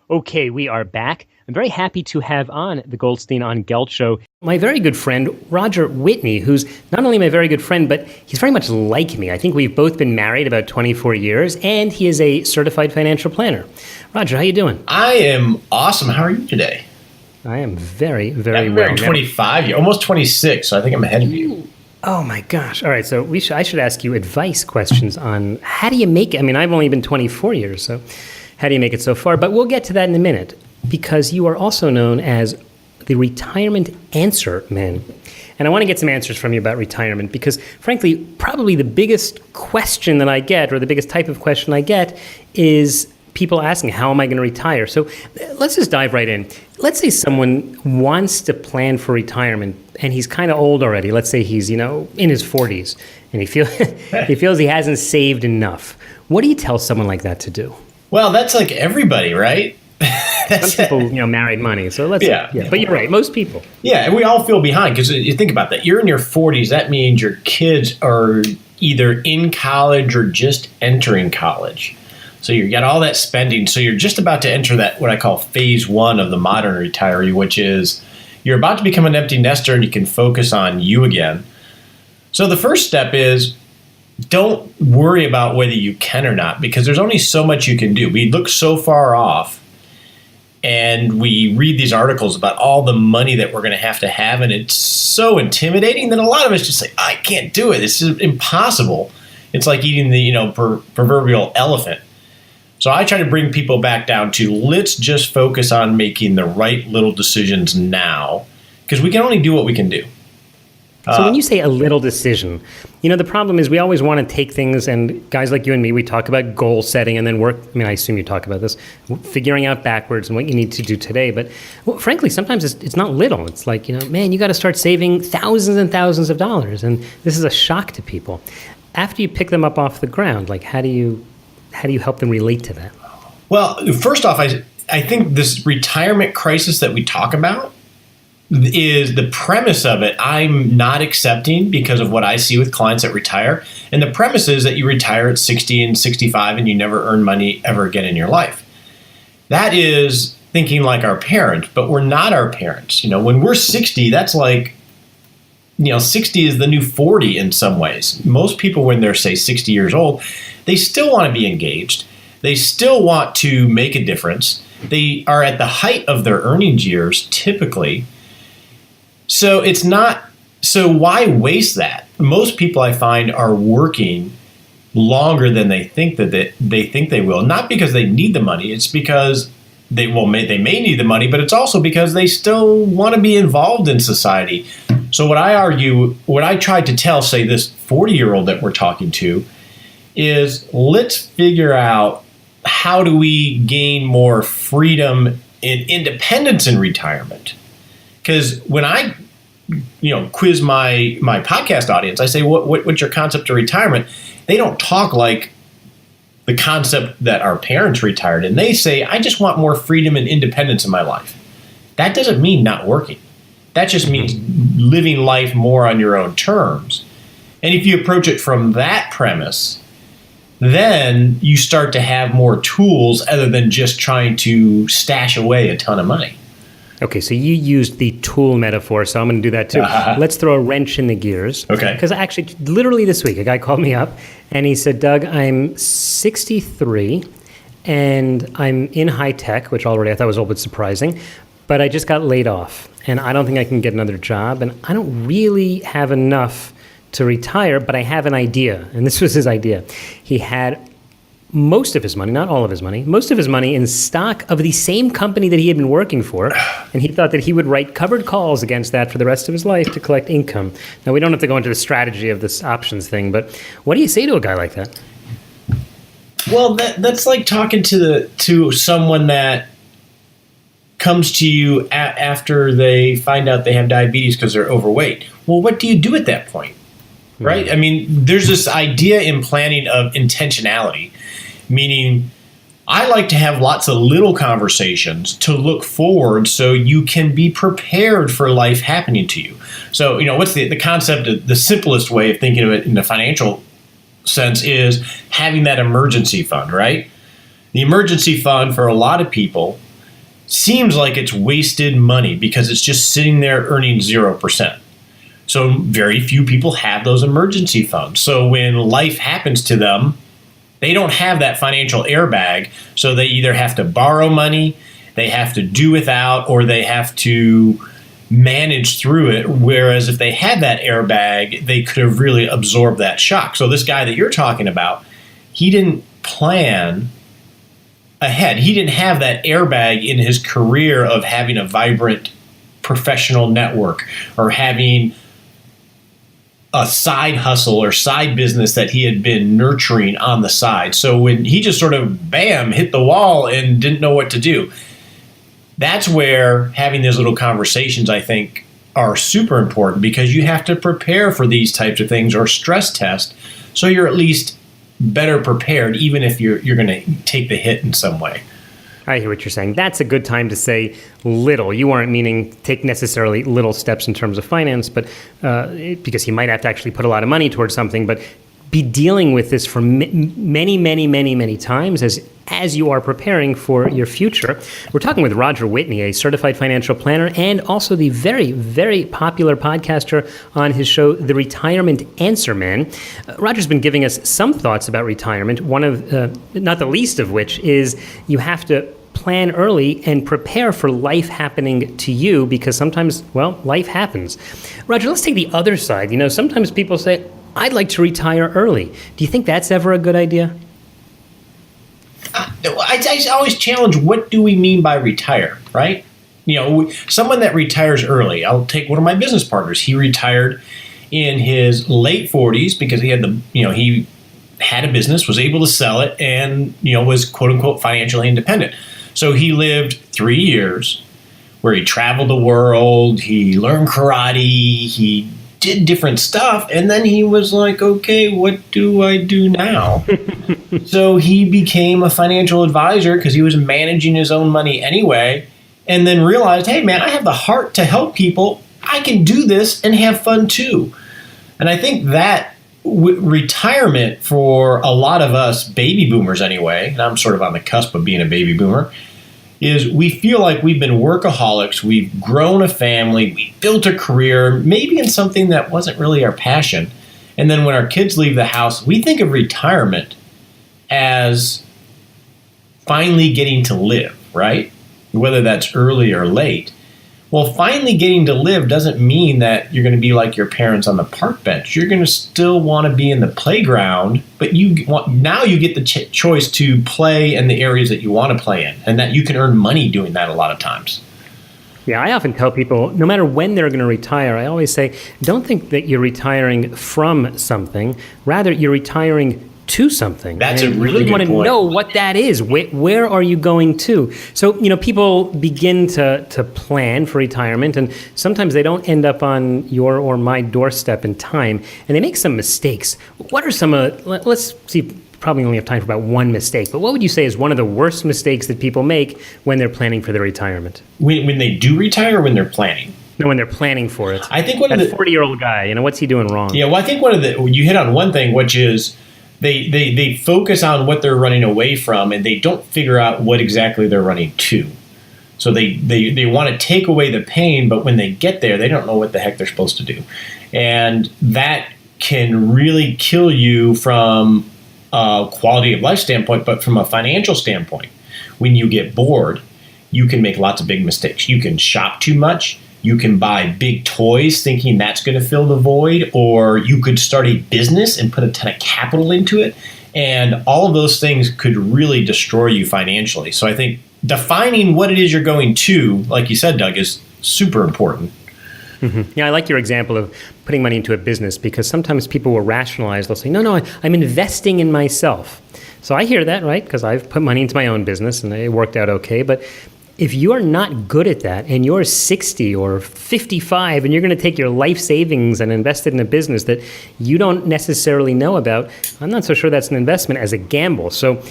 Okay, we are back. I'm very happy to have on the Goldstein on Gelt Show my very good friend, Roger Whitney, who's not only my very good friend, but he's very much like me. I think we've both been married about 24 years, and he is a certified financial planner. Roger, how you doing? I am awesome. How are you today? I am very, very well. I'm 25, almost 26, so I think I'm ahead of you. Oh my gosh. All right, so I should ask you advice questions on how do you make it? I mean, I've only been 24 years, so how do you make it so far? But we'll get to that in a minute, because you are also known as the retirement answer man. And I want to get some answers from you about retirement, because frankly, probably the biggest question that I get, or the biggest type of question I get, is people asking, how am I going to retire? So let's just dive right in. Let's say someone wants to plan for retirement and he's kind of old already. Let's say he's, in his 40s and he feels he hasn't saved enough. What do you tell someone like that to do? Well, that's like everybody, right? Some people, married money. So let's, but you're right. Most people. Yeah. And we all feel behind, because you think about that. You're in your 40s. That means your kids are either in college or just entering college. So you got all that spending. So you're just about to enter that, what I call phase one of the modern retiree, which is you're about to become an empty nester and you can focus on you again. So the first step is don't worry about whether you can or not, because there's only so much you can do. We look so far off and we read these articles about all the money that we're going to have, and it's so intimidating that a lot of us just say, I can't do it. This is impossible. It's like eating the proverbial elephant. So I try to bring people back down to, let's just focus on making the right little decisions now, because we can only do what we can do. So when you say a little decision, the problem is we always want to take things, and guys like you and me, we talk about goal setting and then work. I mean, I assume you talk about this, figuring out backwards and what you need to do today. But frankly, sometimes it's not little. It's like, man, you got to start saving thousands and thousands of dollars. And this is a shock to people. After you pick them up off the ground, like how do you help them relate to that? Well, first off, I think this retirement crisis that we talk about is the premise of it I'm not accepting because of what I see with clients that retire. And the premise is that you retire at 60 and 65 and you never earn money ever again in your life. That is thinking like our parents, but we're not our parents. When we're 60, that's like, 60 is the new 40 in some ways. Most people, when they're, say, 60 years old, they still want to be engaged. They still want to make a difference. They are at the height of their earnings years, typically. So it's not, so why waste that? Most people I find are working longer than they think that they think they will. Not because they need the money. It's because they may need the money, but it's also because they still want to be involved in society. So what I tried to tell, say, this 40-year-old that we're talking to is, let's figure out how do we gain more freedom and independence in retirement. Because when I, quiz my podcast audience, I say, what's your concept of retirement? They don't talk like the concept that our parents retired. And they say, I just want more freedom and independence in my life. That doesn't mean not working. That just means living life more on your own terms. And if you approach it from that premise, then you start to have more tools other than just trying to stash away a ton of money. Okay, so you used the tool metaphor, so I'm going to do that too. Let's throw a wrench in the gears. Okay. Because actually, literally this week, a guy called me up and he said, Doug, I'm 63 and I'm in high tech, which already I thought was a little bit surprising, but I just got laid off and I don't think I can get another job and I don't really have enough to retire, but I have an idea. And this was his idea. He had most of his money, not all of his money, most of his money in stock of the same company that he had been working for. And he thought that he would write covered calls against that for the rest of his life to collect income. Now, we don't have to go into the strategy of this options thing, but what do you say to a guy like that? Well, that's like talking to someone that comes to you after they find out they have diabetes because they're overweight. Well, what do you do at that point? Right? I mean, there's this idea in planning of intentionality, meaning I like to have lots of little conversations to look forward so you can be prepared for life happening to you. So, what's the concept, the simplest way of thinking of it in the financial sense is having that emergency fund, right? The emergency fund for a lot of people seems like it's wasted money because it's just sitting there earning 0%. So very few people have those emergency funds. So when life happens to them, they don't have that financial airbag. So they either have to borrow money, they have to do without, or they have to manage through it. Whereas if they had that airbag, they could have really absorbed that shock. So this guy that you're talking about, he didn't plan ahead. He didn't have that airbag in his career of having a vibrant professional network or having a side hustle or side business that he had been nurturing on the side. So when he just sort of, bam, hit the wall and didn't know what to do, that's where having these little conversations, I think, are super important, because you have to prepare for these types of things or stress test so you're at least better prepared, even if you're going to take the hit in some way. I hear what you're saying. That's a good time to say little. You weren't meaning take necessarily little steps in terms of finance, but because you might have to actually put a lot of money towards something, but be dealing with this for many times as you are preparing for your future. We're talking with Roger Whitney, a certified financial planner and also the very, very popular podcaster on his show, The Retirement Answer Man. Roger's been giving us some thoughts about retirement, one of, not the least of which is you have to plan early and prepare for life happening to you, because sometimes, well, life happens. Roger, let's take the other side. You know, sometimes people say, I'd like to retire early. Do you think that's ever a good idea? I always challenge, what do we mean by retire, right? You know, someone that retires early, I'll take one of my business partners. He retired in his late 40s because he had he had a business, was able to sell it, and, was quote unquote financially independent. So he lived 3 years where he traveled the world, he learned karate, he did different stuff, and then he was like, okay, what do I do now? So he became a financial advisor because he was managing his own money anyway, and then realized, hey man, I have the heart to help people. I can do this and have fun too. And I think that retirement for a lot of us baby boomers anyway, and I'm sort of on the cusp of being a baby boomer, is we feel like we've been workaholics, we've grown a family, we built a career, maybe in something that wasn't really our passion. And then when our kids leave the house, we think of retirement as finally getting to live, right? Whether that's early or late. Well, finally getting to live doesn't mean that you're going to be like your parents on the park bench. You're going to still want to be in the playground, but now you get the choice to play in the areas that you want to play in, and that you can earn money doing that a lot of times. Yeah, I often tell people, no matter when they're going to retire, I always say, don't think that you're retiring from something. Rather, you're retiring to something. That's and a really good want to point. know what that is. Where are you going to? So, people begin to plan for retirement, and sometimes they don't end up on your or my doorstep in time, and they make some mistakes. What are some let's see, probably only have time for about one mistake, but what would you say is one of the worst mistakes that people make when they're planning for their retirement? When they do retire or when they're planning? No, when they're planning for it. I think that 40-year-old guy, what's he doing wrong? Yeah, well, I think you hit on one thing, which is they focus on what they're running away from, and they don't figure out what exactly they're running to. So they want to take away the pain, but when they get there, they don't know what the heck they're supposed to do. And that can really kill you from a quality of life standpoint, but from a financial standpoint. When you get bored, you can make lots of big mistakes. You can shop too much. You can buy big toys thinking that's going to fill the void, or you could start a business and put a ton of capital into it. And all of those things could really destroy you financially. So I think defining what it is you're going to, like you said, Doug, is super important. Mm-hmm. Yeah, I like your example of putting money into a business, because sometimes people will rationalize. They'll say, no, I'm investing in myself. So I hear that, right? Because I've put money into my own business and it worked out okay. But if you're not good at that and you're 60 or 55 and you're going to take your life savings and invest it in a business that you don't necessarily know about, I'm not so sure that's an investment as a gamble. So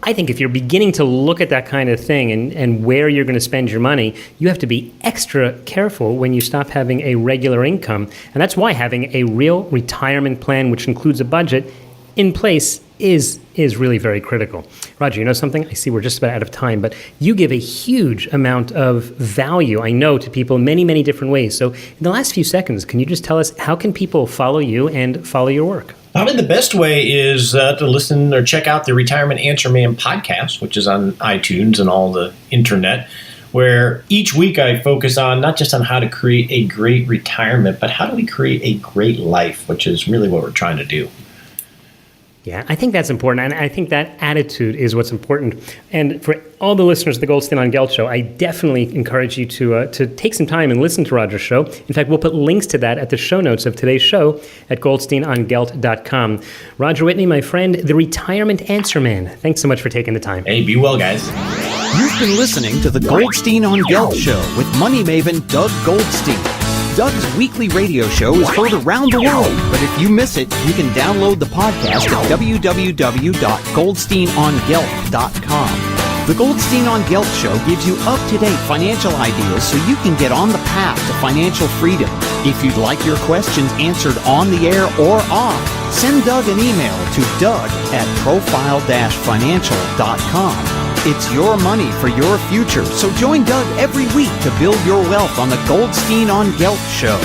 I think if you're beginning to look at that kind of thing and where you're going to spend your money, you have to be extra careful when you stop having a regular income. And that's why having a real retirement plan, which includes a budget, in place is is really very critical. Roger, you know something? I see we're just about out of time, but you give a huge amount of value, I know, to people in many, many different ways. So in the last few seconds, can you just tell us how can people follow you and follow your work? Probably the best way is to listen or check out the Retirement Answer Man podcast, which is on iTunes and all the internet, where each week I focus on not just on how to create a great retirement, but how do we create a great life, which is really what we're trying to do. Yeah, I think that's important, and I think that attitude is what's important. And for all the listeners of the Goldstein on Gelt Show, I definitely encourage you to take some time and listen to Roger's show. In fact, we'll put links to that at the show notes of today's show at goldsteinongelt.com. Roger Whitney, my friend, the Retirement Answer Man. Thanks so much for taking the time. Hey, be well, guys. You've been listening to the Goldstein on Gelt Show with money maven Doug Goldstein. Doug's weekly radio show is heard around the world, but if you miss it, you can download the podcast at www.goldsteinongelt.com. The Goldstein on Gelt Show gives you up-to-date financial ideas so you can get on the path to financial freedom. If you'd like your questions answered on the air or off, send Doug an email to doug@profile-financial.com. It's your money for your future, so join Doug every week to build your wealth on the Goldstein on Gelt Show.